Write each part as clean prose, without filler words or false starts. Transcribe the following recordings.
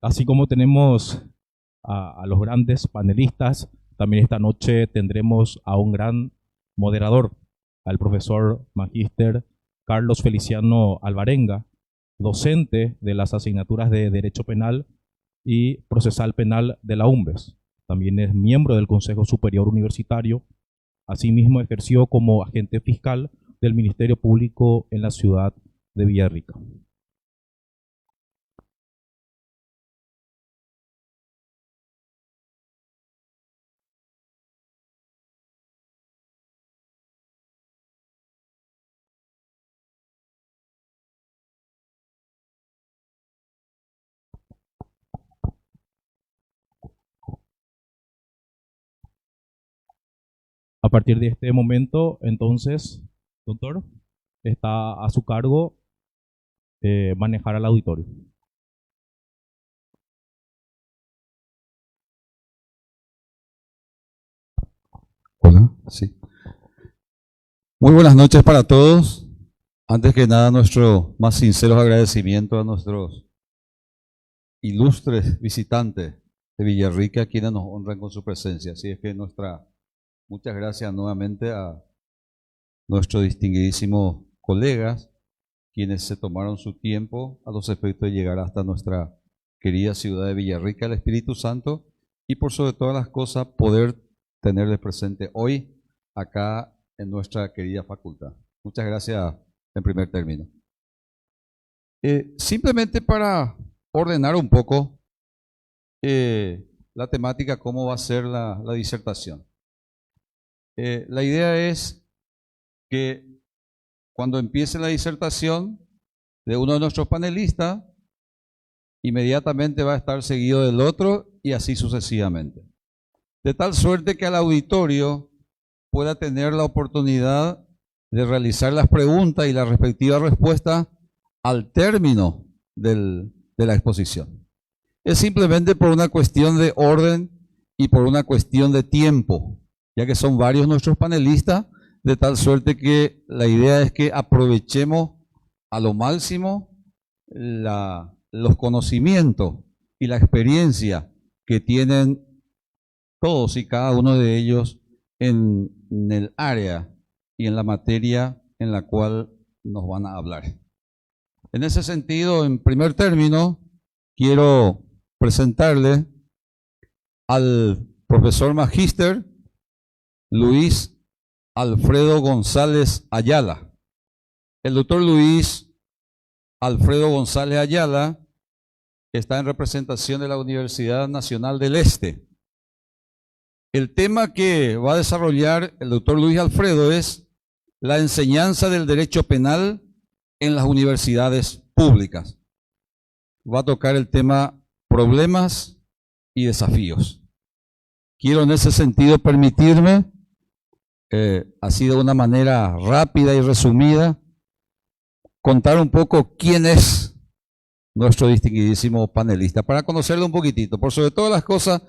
Así como tenemos a los grandes panelistas, también esta noche tendremos a un gran moderador, al profesor magíster Carlos Feliciano Alvarenga, docente de las asignaturas de Derecho Penal y Procesal Penal de la UNVES. También es miembro del Consejo Superior Universitario. Asimismo, ejerció como agente fiscal del Ministerio Público en la ciudad de Villarrica. A partir de este momento, entonces, doctor, está a su cargo manejar al auditorio. Hola, sí. Muy buenas noches para todos. Antes que nada, nuestro más sinceros agradecimiento a nuestros ilustres visitantes de Villarrica, quienes nos honran con su presencia. Así es que muchas gracias nuevamente a nuestros distinguidísimos colegas, quienes se tomaron su tiempo a los efectos de llegar hasta nuestra querida ciudad de Villarrica, el Espíritu Santo, y por sobre todas las cosas, poder tenerles presente hoy acá en nuestra querida facultad. Muchas gracias en primer término. Simplemente para ordenar un poco la temática, cómo va a ser la disertación. La idea es que cuando empiece la disertación de uno de nuestros panelistas, inmediatamente va a estar seguido del otro y así sucesivamente. De tal suerte que al auditorio pueda tener la oportunidad de realizar las preguntas y la respectiva respuesta al término de la exposición. Es simplemente por una cuestión de orden y por una cuestión de tiempo, ya que son varios nuestros panelistas, de tal suerte que la idea es que aprovechemos a lo máximo los conocimientos y la experiencia que tienen todos y cada uno de ellos en el área y en la materia en la cual nos van a hablar. En ese sentido, en primer término, quiero presentarle al profesor magíster Luis Alfredo González Ayala. El doctor Luis Alfredo González Ayala está en representación de la Universidad Nacional del Este. El tema que va a desarrollar el doctor Luis Alfredo es la enseñanza del derecho penal en las universidades públicas. Va a tocar el tema problemas y desafíos. Quiero en ese sentido permitirme, así de una manera rápida y resumida, contar un poco quién es nuestro distinguidísimo panelista, para conocerlo un poquitito, por sobre todas las cosas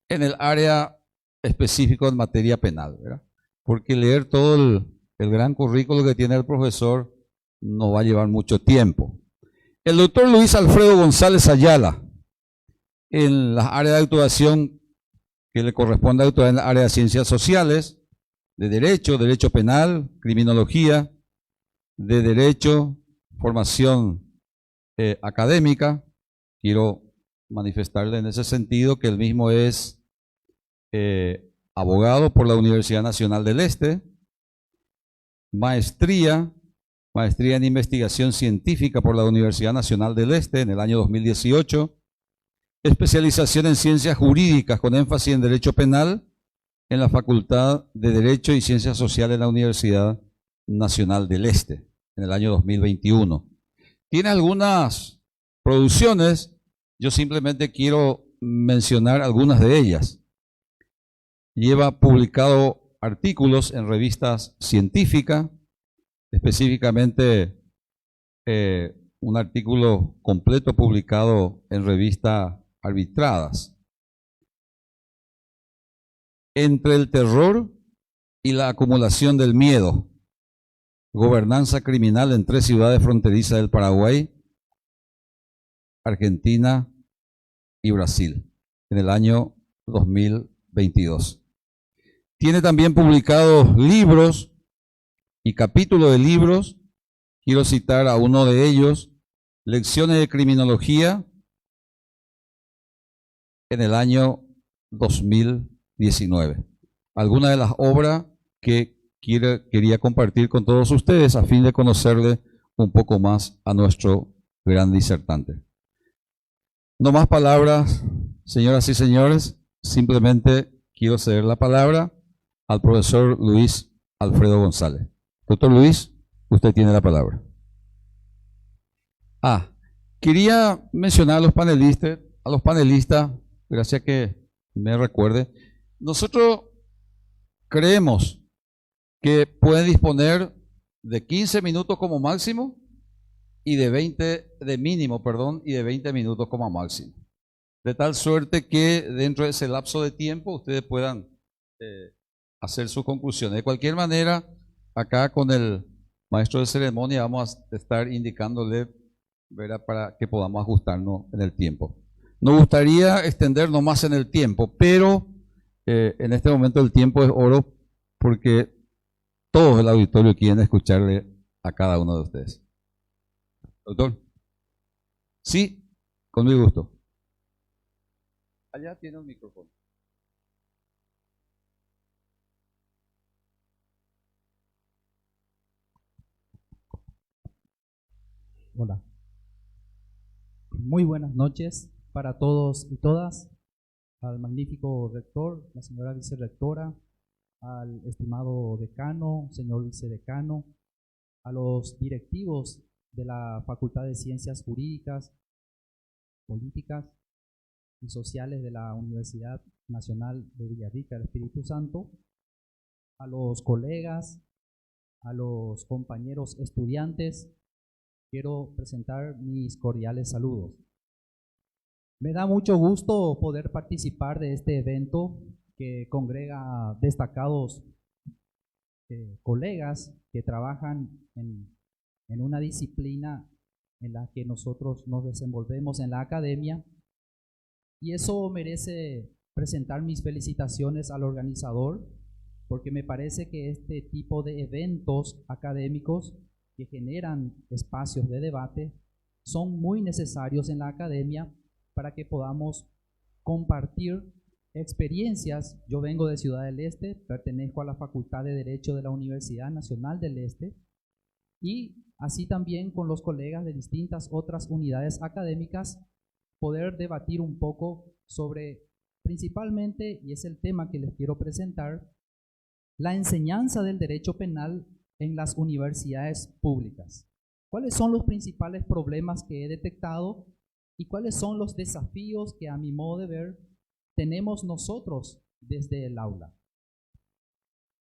en el área específico en materia penal, ¿verdad? Porque leer todo el gran currículo que tiene el profesor nos va a llevar mucho tiempo. El doctor Luis Alfredo González Ayala, en las áreas de actuación que le corresponde actuar en la área de ciencias sociales, de derecho penal, criminología, de derecho, formación académica. Quiero manifestarle en ese sentido que el mismo es abogado por la Universidad Nacional del Este, maestría en investigación científica por la Universidad Nacional del Este en el año 2018, especialización en ciencias jurídicas con énfasis en derecho penal en la Facultad de Derecho y Ciencias Sociales de la Universidad Nacional del Este en el año 2021. Tiene algunas producciones, yo simplemente quiero mencionar algunas de ellas. Lleva publicado artículos en revistas científicas, específicamente un artículo completo publicado en revistas arbitradas. Entre el terror y la acumulación del miedo, gobernanza criminal en 3 ciudades fronterizas del Paraguay, Argentina y Brasil en el año 2022. Tiene también publicados libros y capítulos de libros. Quiero citar a uno de ellos, Lecciones de Criminología, en el año 2019. Algunas de las obras que quería compartir con todos ustedes a fin de conocerle un poco más a nuestro gran disertante. No más palabras, señoras y señores, simplemente quiero ceder la palabra al profesor Luis Alfredo González. Doctor Luis, usted tiene la palabra. Quería mencionar a los panelistas, gracias que me recuerde. Nosotros creemos que pueden disponer de 15 minutos como máximo y de 20 minutos como máximo. De tal suerte que dentro de ese lapso de tiempo ustedes puedan hacer sus conclusiones. De cualquier manera, acá con el maestro de ceremonia vamos a estar indicándole, ¿verdad?, para que podamos ajustarnos en el tiempo. Nos gustaría extendernos más en el tiempo, pero en este momento el tiempo es oro porque todos el auditorio quieren escucharle a cada uno de ustedes. Doctor. Sí, con mi gusto. Allá tiene un micrófono. Hola. Muy buenas noches para todos y todas, al magnífico rector, la señora vicerrectora, al estimado decano, señor vicedecano, a los directivos de la Facultad de Ciencias Jurídicas, Políticas y Sociales de la Universidad Nacional de Villarrica del Espíritu Santo, a los colegas, a los compañeros estudiantes, quiero presentar mis cordiales saludos. Me da mucho gusto poder participar de este evento que congrega destacados colegas que trabajan en una disciplina en la que nosotros nos desenvolvemos en la academia, y eso merece presentar mis felicitaciones al organizador, porque me parece que este tipo de eventos académicos que generan espacios de debate son muy necesarios en la academia para que podamos compartir experiencias. Yo vengo de Ciudad del Este, pertenezco a la Facultad de Derecho de la Universidad Nacional del Este, y así también con los colegas de distintas otras unidades académicas poder debatir un poco sobre, principalmente, y es el tema que les quiero presentar, la enseñanza del derecho penal en las universidades públicas. ¿Cuáles son los principales problemas que he detectado y cuáles son los desafíos que, a mi modo de ver, tenemos nosotros desde el aula?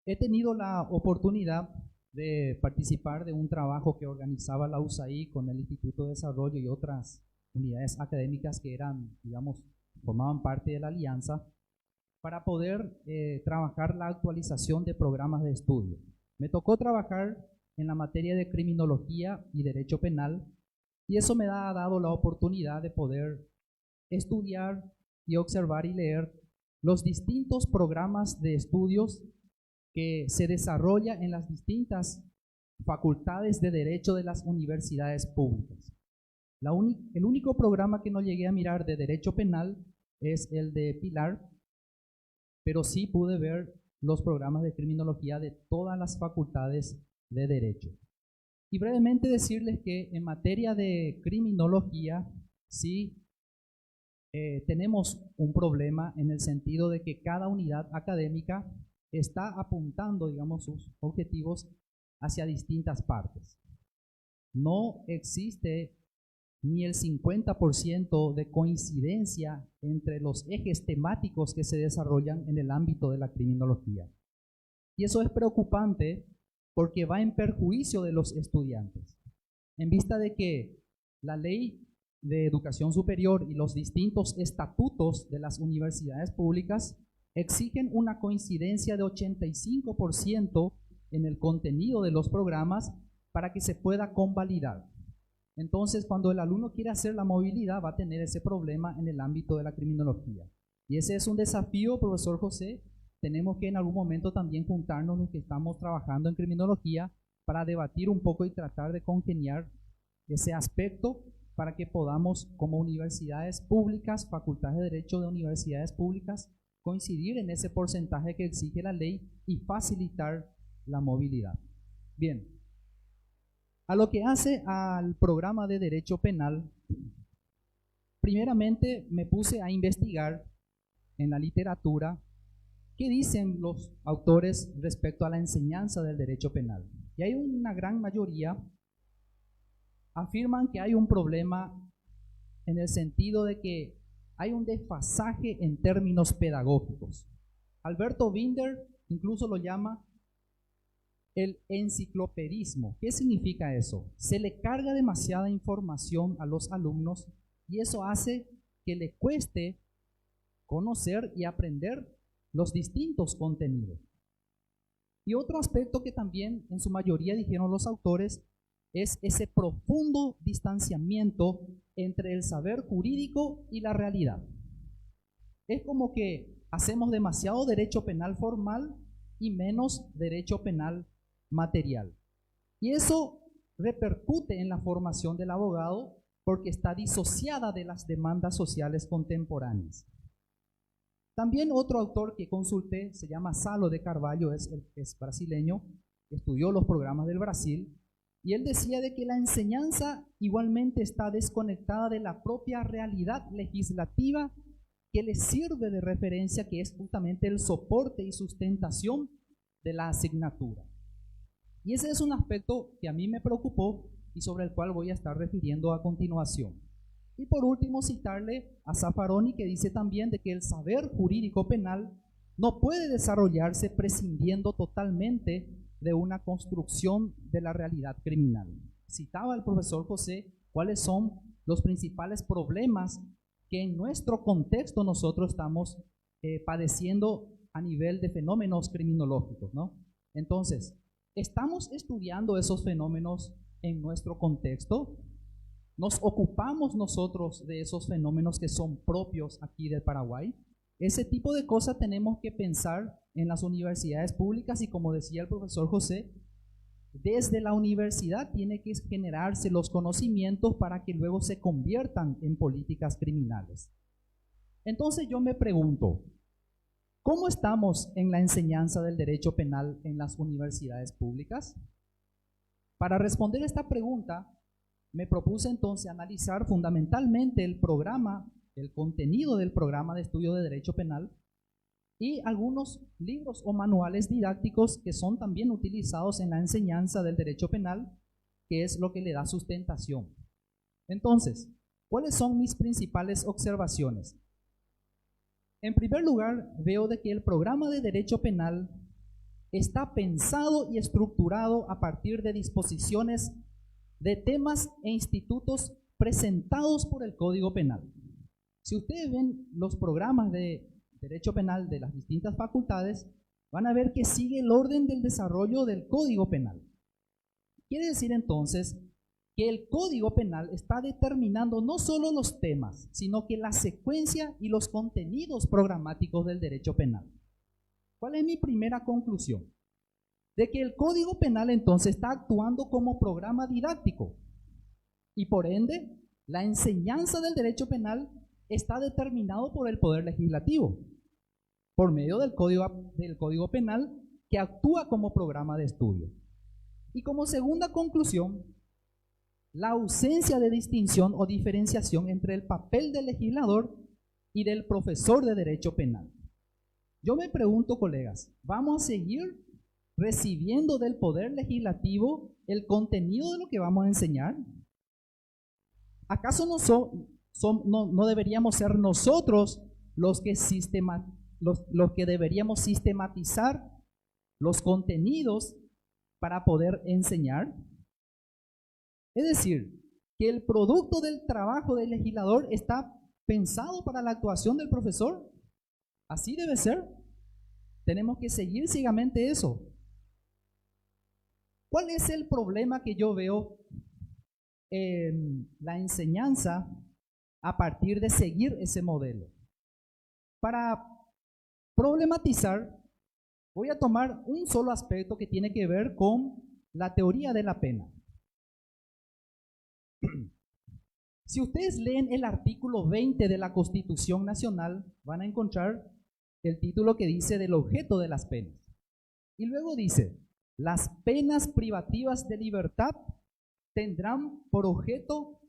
He tenido la oportunidad de participar de un trabajo que organizaba la USAID con el Instituto de Desarrollo y otras unidades académicas que eran, digamos, formaban parte de la alianza, para poder trabajar la actualización de programas de estudio. Me tocó trabajar en la materia de criminología y derecho penal, y eso me ha dado la oportunidad de poder estudiar y observar y leer los distintos programas de estudios que se desarrollan en las distintas facultades de derecho de las universidades públicas. El único programa que no llegué a mirar de derecho penal es el de Pilar, pero sí pude ver los programas de criminología de todas las facultades de derecho. Y brevemente decirles que en materia de criminología sí tenemos un problema en el sentido de que cada unidad académica está apuntando, digamos, sus objetivos hacia distintas partes. No existe ni el 50% de coincidencia entre los ejes temáticos que se desarrollan en el ámbito de la criminología. Y eso es preocupante porque va en perjuicio de los estudiantes, en vista de que la ley de educación superior y los distintos estatutos de las universidades públicas exigen una coincidencia de 85% en el contenido de los programas para que se pueda convalidar. Entonces, cuando el alumno quiere hacer la movilidad, va a tener ese problema en el ámbito de la criminología. Y ese es un desafío, profesor José. Tenemos que en algún momento también juntarnos los que estamos trabajando en criminología para debatir un poco y tratar de congeniar ese aspecto para que podamos, como universidades públicas, facultades de derecho de universidades públicas, coincidir en ese porcentaje que exige la ley y facilitar la movilidad. Bien, a lo que hace al programa de derecho penal, primeramente me puse a investigar en la literatura qué dicen los autores respecto a la enseñanza del derecho penal. Y hay una gran mayoría afirman que hay un problema en el sentido de que hay un desfasaje en términos pedagógicos. Alberto Binder incluso lo llama el enciclopedismo. ¿Qué significa eso? Se le carga demasiada información a los alumnos y eso hace que le cueste conocer y aprender los distintos contenidos. Y otro aspecto que también en su mayoría dijeron los autores es ese profundo distanciamiento entre el saber jurídico y la realidad. Es como que hacemos demasiado derecho penal formal y menos derecho penal material. Y eso repercute en la formación del abogado porque está disociada de las demandas sociales contemporáneas. También otro autor que consulté se llama Salo de Carvalho, es brasileño, estudió los programas del Brasil, y él decía de que la enseñanza igualmente está desconectada de la propia realidad legislativa que le sirve de referencia, que es justamente el soporte y sustentación de la asignatura. Y ese es un aspecto que a mí me preocupó y sobre el cual voy a estar refiriendo a continuación. Y por último, citarle a Zaffaroni, que dice también de que el saber jurídico penal no puede desarrollarse prescindiendo totalmente de una construcción de la realidad criminal. Citaba el profesor José cuáles son los principales problemas que en nuestro contexto nosotros estamos padeciendo a nivel de fenómenos criminológicos, ¿no? Entonces, ¿estamos estudiando esos fenómenos en nuestro contexto? ¿Nos ocupamos nosotros de esos fenómenos que son propios aquí del Paraguay? Ese tipo de cosas tenemos que pensar en las universidades públicas y, como decía el profesor José, desde la universidad tiene que generarse los conocimientos para que luego se conviertan en políticas criminales. Entonces yo me pregunto, ¿cómo estamos en la enseñanza del derecho penal en las universidades públicas? Para responder esta pregunta, me propuse entonces analizar fundamentalmente el programa, el contenido del programa de estudio de derecho penal y algunos libros o manuales didácticos que son también utilizados en la enseñanza del derecho penal, que es lo que le da sustentación. Entonces, ¿cuáles son mis principales observaciones? En primer lugar, veo de que el programa de derecho penal está pensado y estructurado a partir de disposiciones de temas e institutos presentados por el Código Penal. Si ustedes ven los programas de derecho penal de las distintas facultades, van a ver que sigue el orden del desarrollo del Código Penal. Quiere decir entonces que el Código Penal está determinando no solo los temas, sino que la secuencia y los contenidos programáticos del derecho penal. ¿Cuál es mi primera conclusión? De que el Código Penal entonces está actuando como programa didáctico y por ende la enseñanza del derecho penal está determinado por el Poder Legislativo, por medio del Código Penal que actúa como programa de estudio. Y como segunda conclusión, la ausencia de distinción o diferenciación entre el papel del legislador y del profesor de derecho penal. Yo me pregunto, colegas, ¿vamos a seguir recibiendo del Poder Legislativo el contenido de lo que vamos a enseñar? ¿Acaso no deberíamos ser nosotros los que deberíamos sistematizar los contenidos para poder enseñar? Es decir, que el producto del trabajo del legislador está pensado para la actuación del profesor. Así debe ser. Tenemos que seguir ciegamente eso. ¿Cuál es el problema que yo veo la enseñanza a partir de seguir ese modelo. Para problematizar, voy a tomar un solo aspecto que tiene que ver con la teoría de la pena. Si ustedes leen el artículo 20 de la Constitución Nacional, van a encontrar el título que dice del objeto de las penas. Y luego dice, las penas privativas de libertad tendrán por objeto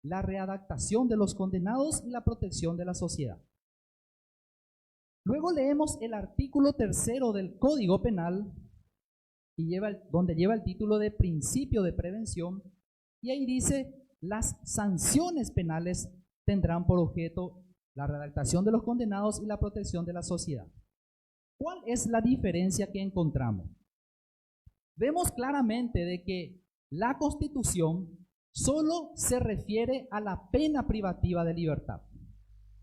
la readaptación de los condenados y la protección de la sociedad. Luego leemos el artículo 3 del Código Penal, donde lleva el título de principio de prevención, y ahí dice, las sanciones penales tendrán por objeto la readaptación de los condenados y la protección de la sociedad. ¿Cuál es la diferencia que encontramos? Vemos claramente de que la Constitución solo se refiere a la pena privativa de libertad.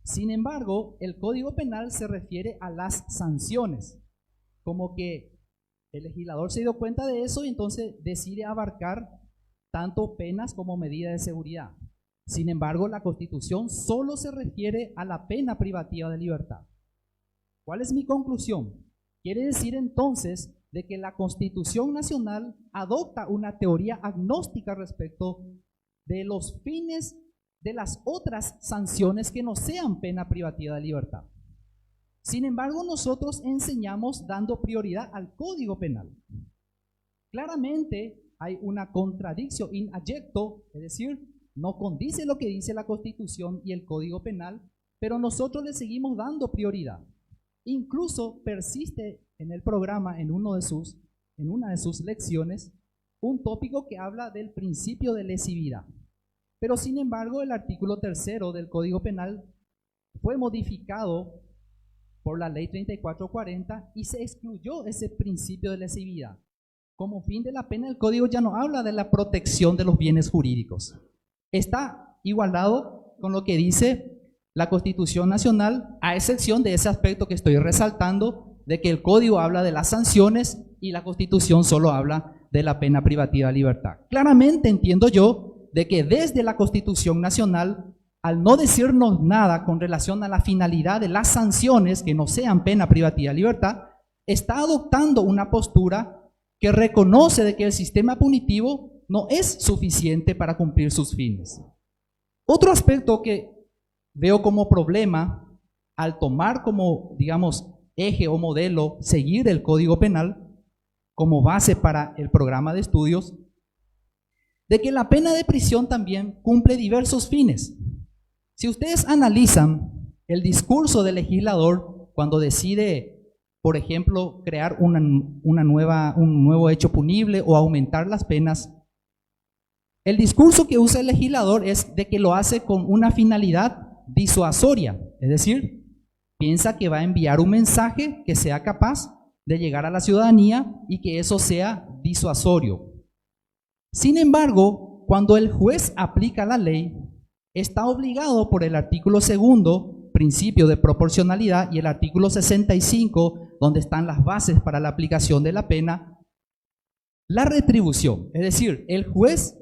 Sin embargo, el Código Penal se refiere a las sanciones, como que el legislador se dio cuenta de eso y entonces decide abarcar tanto penas como medidas de seguridad. Sin embargo, la Constitución solo se refiere a la pena privativa de libertad. ¿Cuál es mi conclusión? Quiere decir entonces de que la Constitución Nacional adopta una teoría agnóstica respecto de los fines de las otras sanciones que no sean pena privativa de libertad. Sin embargo, nosotros enseñamos dando prioridad al Código Penal. Claramente hay una contradicción in adjecto, es decir, no condice lo que dice la Constitución y el Código Penal, pero nosotros le seguimos dando prioridad. Incluso persiste en el programa, en una de sus lecciones, un tópico que habla del principio de lesividad. Pero sin embargo, el artículo 3 del Código Penal fue modificado por la Ley 3440 y se excluyó ese principio de lesividad. Como fin de la pena, el Código ya no habla de la protección de los bienes jurídicos. Está igualado con lo que dice la Constitución Nacional, a excepción de ese aspecto que estoy resaltando, de que el Código habla de las sanciones y la Constitución solo habla de la pena privativa de libertad. Claramente entiendo yo de que desde la Constitución Nacional, al no decirnos nada con relación a la finalidad de las sanciones que no sean pena privativa de libertad, está adoptando una postura que reconoce de que el sistema punitivo no es suficiente para cumplir sus fines. Otro aspecto que veo como problema al tomar como, digamos, eje o modelo seguir el Código Penal como base para el programa de estudios, de que la pena de prisión también cumple diversos fines. Si ustedes analizan el discurso del legislador cuando decide, por ejemplo, crear un nuevo hecho punible o aumentar las penas, el discurso que usa el legislador es de que lo hace con una finalidad disuasoria, es decir, piensa que va a enviar un mensaje que sea capaz de llegar a la ciudadanía y que eso sea disuasorio. Sin embargo, cuando el juez aplica la ley, está obligado por el artículo 2, principio de proporcionalidad, y el artículo 65, donde están las bases para la aplicación de la pena, la retribución. Es decir, el juez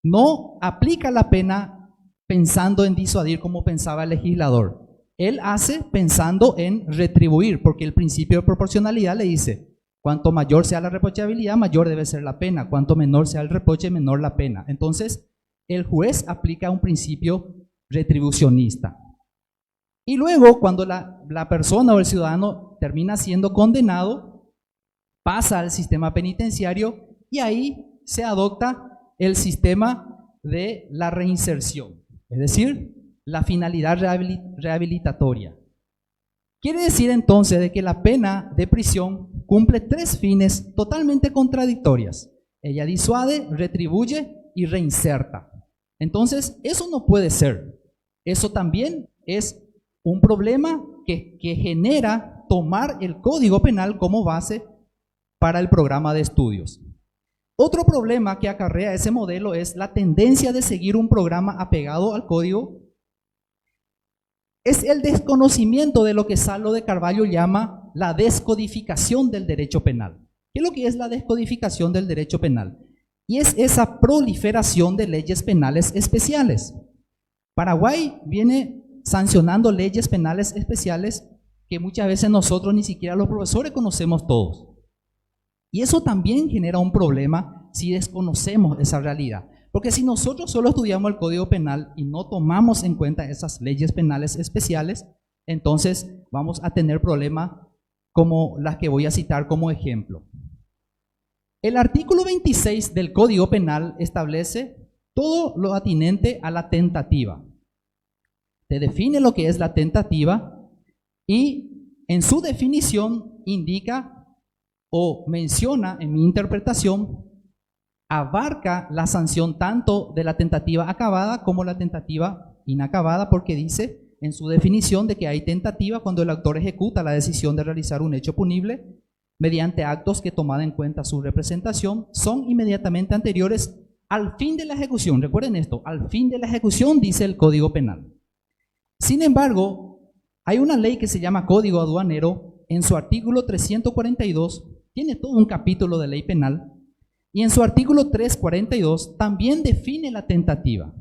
no aplica la pena pensando en disuadir como pensaba el legislador. Él hace pensando en retribuir, porque el principio de proporcionalidad le dice, cuanto mayor sea la reprochabilidad, mayor debe ser la pena. Cuanto menor sea el reproche, menor la pena. Entonces, el juez aplica un principio retribucionista. Y luego, cuando la persona o el ciudadano termina siendo condenado, pasa al sistema penitenciario y ahí se adopta el sistema de la reinserción, es decir, la finalidad rehabilitatoria. Quiere decir entonces de que la pena de prisión cumple 3 fines totalmente contradictorias. Ella disuade, retribuye y reinserta. Entonces, eso no puede ser. Eso también es un problema que genera tomar el Código Penal como base para el programa de estudios. Otro problema que acarrea ese modelo es la tendencia de seguir un programa apegado al Código. Es el desconocimiento de lo que Salo de Carvalho llama la descodificación del derecho penal. ¿Qué es lo que es la descodificación del derecho penal? y es esa proliferación de leyes penales especiales. Paraguay viene sancionando leyes penales especiales que muchas veces nosotros ni siquiera los profesores conocemos todos. Y eso también genera un problema si desconocemos esa realidad. Porque si nosotros solo estudiamos el Código Penal y no tomamos en cuenta esas leyes penales especiales, entonces vamos a tener problemas como las que voy a citar como ejemplo. El artículo 26 del Código Penal establece todo lo atinente a la tentativa. Te define lo que es la tentativa y en su definición indica o menciona, en mi interpretación, abarca la sanción tanto de la tentativa acabada como la tentativa inacabada, porque dice en su definición de que hay tentativa cuando el autor ejecuta la decisión de realizar un hecho punible mediante actos que, tomada en cuenta su representación, son inmediatamente anteriores al fin de la ejecución. Recuerden esto, al fin de la ejecución, dice el Código Penal. Sin embargo, hay una ley que se llama Código Aduanero. En su artículo 342, tiene todo un capítulo de ley penal, y en su artículo 342 también define la tentativa.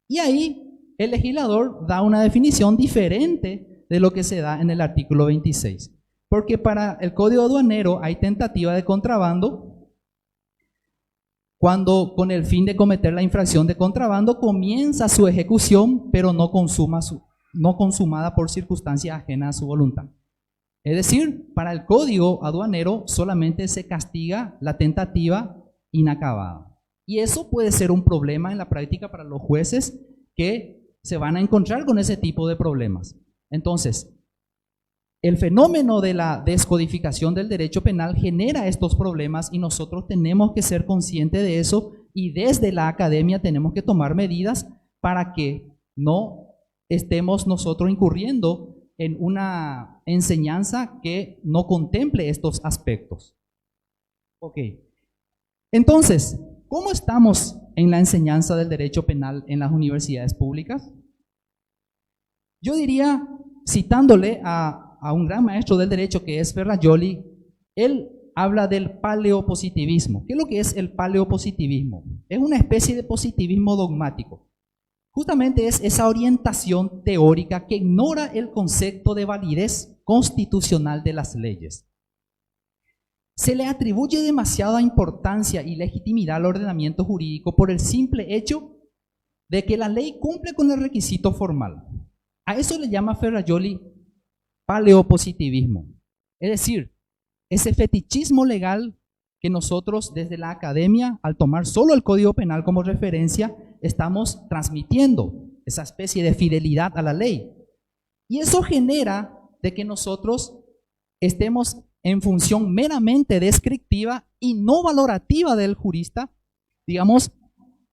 Y ahí el legislador da una definición diferente de lo que se da en el artículo 26. Porque para el Código Aduanero hay tentativa de contrabando cuando con el fin de cometer la infracción de contrabando comienza su ejecución, pero no consumada por circunstancias ajenas a su voluntad. Es decir, para el Código Aduanero solamente se castiga la tentativa inacabada. Y eso puede ser un problema en la práctica para los jueces que se van a encontrar con ese tipo de problemas. Entonces, el fenómeno de la descodificación del derecho penal genera estos problemas y nosotros tenemos que ser conscientes de eso y desde la academia tenemos que tomar medidas para que no estemos nosotros incurriendo en una enseñanza que no contemple estos aspectos. Ok. Entonces, ¿cómo estamos en la enseñanza del derecho penal en las universidades públicas? Yo diría, citándole a un gran maestro del derecho que es Ferrajoli, él habla del paleopositivismo. ¿Qué es lo que es el paleopositivismo? Es una especie de positivismo dogmático. Justamente es esa orientación teórica que ignora el concepto de validez constitucional de las leyes. Se le atribuye demasiada importancia y legitimidad al ordenamiento jurídico por el simple hecho de que la ley cumple con el requisito formal. A eso le llama Ferrajoli paleopositivismo. Es decir, ese fetichismo legal que nosotros desde la academia, al tomar solo el Código Penal como referencia, estamos transmitiendo esa especie de fidelidad a la ley. Y eso genera de que nosotros estemos en función meramente descriptiva y no valorativa del jurista, digamos,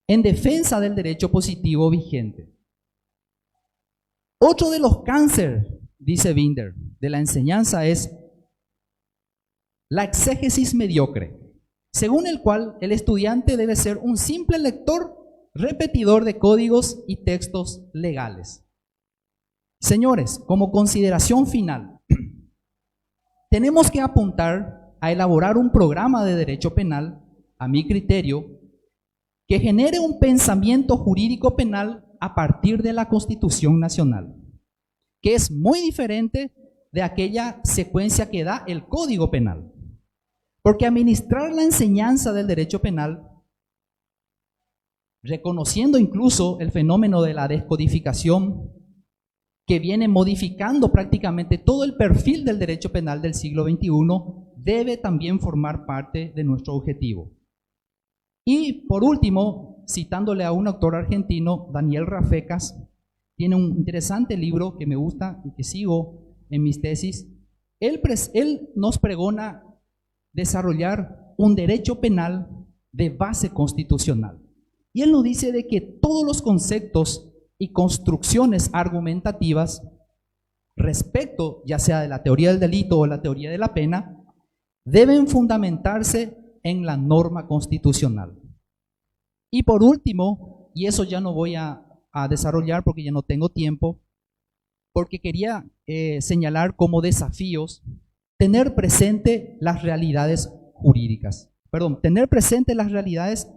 en defensa del derecho positivo vigente. Otro de los cánceres, dice Binder, de la enseñanza es la exégesis mediocre, según el cual el estudiante debe ser un simple lector repetidor de códigos y textos legales. Señores, como consideración final, tenemos que apuntar a elaborar un programa de derecho penal, a mi criterio, que genere un pensamiento jurídico penal a partir de la Constitución Nacional, que es muy diferente de aquella secuencia que da el Código Penal. Porque administrar la enseñanza del derecho penal, reconociendo incluso el fenómeno de la descodificación que viene modificando prácticamente todo el perfil del derecho penal del siglo XXI, debe también formar parte de nuestro objetivo. Y por último, citándole a un autor argentino, Daniel Rafecas, tiene un interesante libro que me gusta y que sigo en mis tesis. Él nos pregona desarrollar un derecho penal de base constitucional. Y él nos dice de que todos los conceptos y construcciones argumentativas respecto ya sea de la teoría del delito o la teoría de la pena deben fundamentarse en la norma constitucional. Y por último, y eso ya no voy a desarrollar porque ya no tengo tiempo, porque quería señalar como desafíos tener presente las realidades jurídicas. tener presente las realidades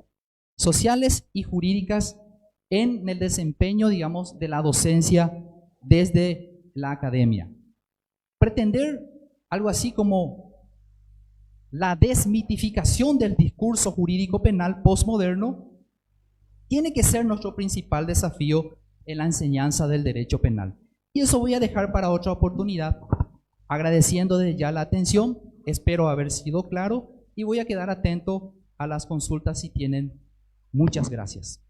sociales y jurídicas en el desempeño, digamos, de la docencia desde la academia. Pretender algo así como la desmitificación del discurso jurídico penal postmoderno tiene que ser nuestro principal desafío en la enseñanza del derecho penal. Y eso voy a dejar para otra oportunidad, agradeciendo desde ya la atención, espero haber sido claro y voy a quedar atento a las consultas si tienen. Muchas gracias.